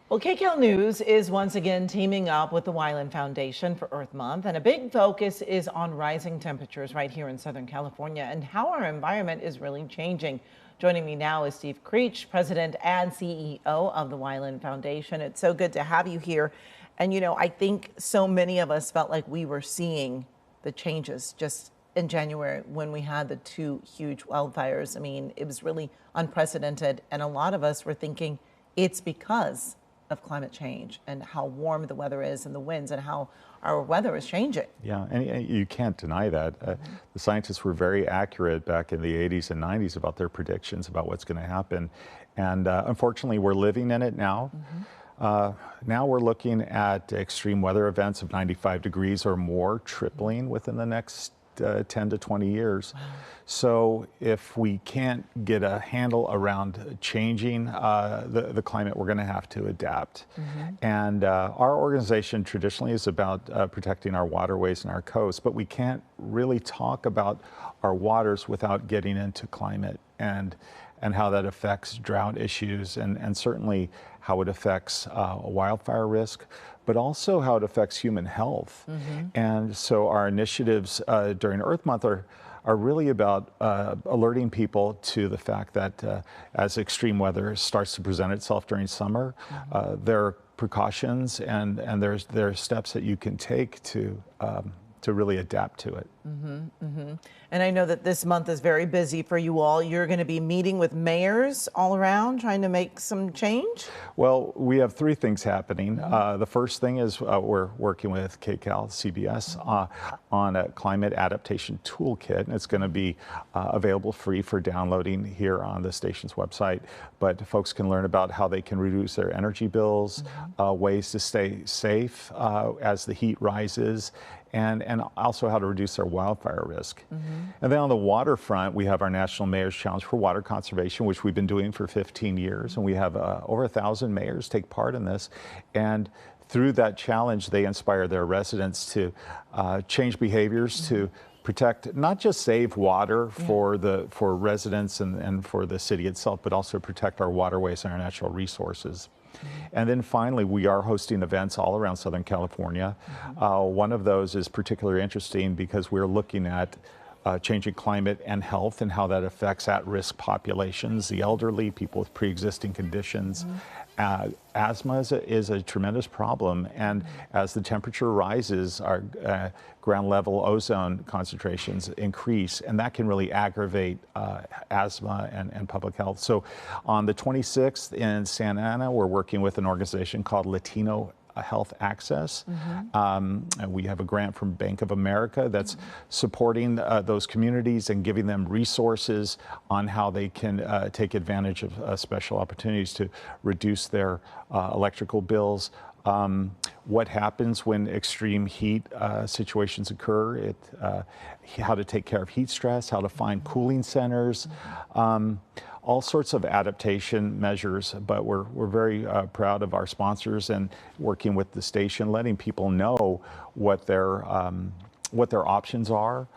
Well, KCAL News is once again teaming up with the Wyland Foundation for Earth Month, and a big focus is on rising temperatures right here in Southern California and how our environment is really changing. Joining me now is Steve Creech, President and CEO of the Wyland Foundation. It's so good to have you here. And you know, I think so many of us felt like we were seeing the changes just in January when we had the two huge wildfires. I mean, it was really unprecedented, and a lot of us were thinking it's because of climate change and how warm the weather is and the winds and how our weather is changing. Yeah, and you can't deny that. The scientists were very accurate back in the 80s and 90s about their predictions about what's going to happen. And unfortunately, we're living in it now. Now we're looking at extreme weather events of 95 degrees or more tripling within the next 10 to 20 years. Wow. So if we can't get a handle around changing the climate, we're going to have to adapt. And our organization traditionally is about protecting our waterways and our coasts, but we can't really talk about our waters without getting into climate and how that affects drought issues and certainly how it affects wildfire risk, but also how it affects human health. And so our initiatives during Earth Month are really about alerting people to the fact that as extreme weather starts to present itself during summer, there are precautions and there are steps that you can take to really adapt to it. And I know that this month is very busy for you all. You're going to be meeting with mayors all around trying to make some change? Well, we have three things happening. The first thing is we're working with KCAL, CBS, on a climate adaptation toolkit, and it's going to be available free for downloading here on the station's website. But folks can learn about how they can reduce their energy bills, ways to stay safe as the heat rises, and also how to reduce their wildfire risk. And then on the waterfront, we have our National Mayor's Challenge for Water Conservation, which we've been doing for 15 years, and we have over 1,000 mayors take part in this. And through that challenge, they inspire their residents to change behaviors to protect, not just save water for residents and for the city itself, but also protect our waterways and our natural resources. And then finally, we are hosting events all around Southern California. One of those is particularly interesting because we're looking at changing climate and health and how that affects at-risk populations, the elderly, people with pre-existing conditions. Asthma is a tremendous problem, and as the temperature rises, our ground level ozone concentrations increase, and that can really aggravate asthma and public health. So on the 26th in Santa Ana, we're working with an organization called Latino Health Access. And we have a grant from Bank of America that's supporting those communities and giving them resources on how they can take advantage of special opportunities to reduce their electrical bills. What happens when extreme heat situations occur, how to take care of heat stress, how to find cooling centers, all sorts of adaptation measures. But we're very proud of our sponsors and working with the station, letting people know what their options are.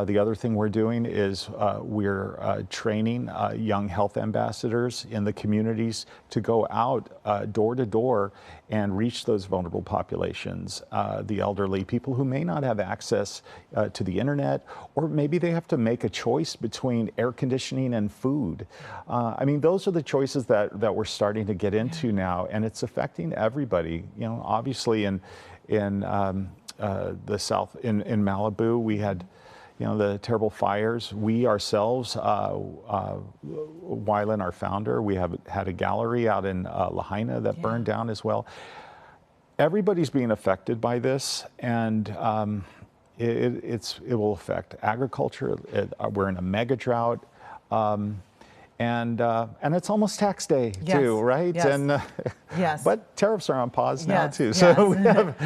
The other thing we're doing is we're training young health ambassadors in the communities to go out door to door and reach those vulnerable populations, the elderly, people who may not have access to the internet, or maybe they have to make a choice between air conditioning and food. I mean, those are the choices that we're starting to get into now, and it's affecting everybody. You know, obviously in the South, in Malibu, we had, you know, the terrible fires. We ourselves, Wyland, our founder, we have had a gallery out in Lahaina that burned down as well. Everybody's being affected by this, and it will affect agriculture. We're in a mega drought. And it's almost tax day too, right? Yes. And but tariffs are on pause now too. Yes. So we have,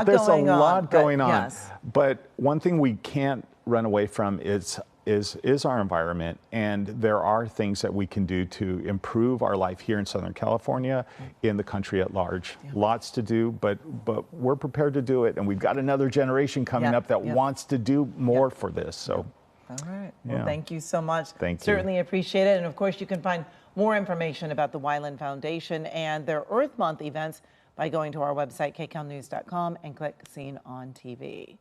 there's a lot going on. Yes. But one thing we can't run away from is our environment, and there are things that we can do to improve our life here in Southern California, in the country at large. Lots to do, but we're prepared to do it, and we've got another generation coming up that wants to do more for this. So. All right. Well, thank you so much. Thank you. Certainly appreciate it. And of course, you can find more information about the Wyland Foundation and their Earth Month events by going to our website, kcalnews.com, and click Seen on TV.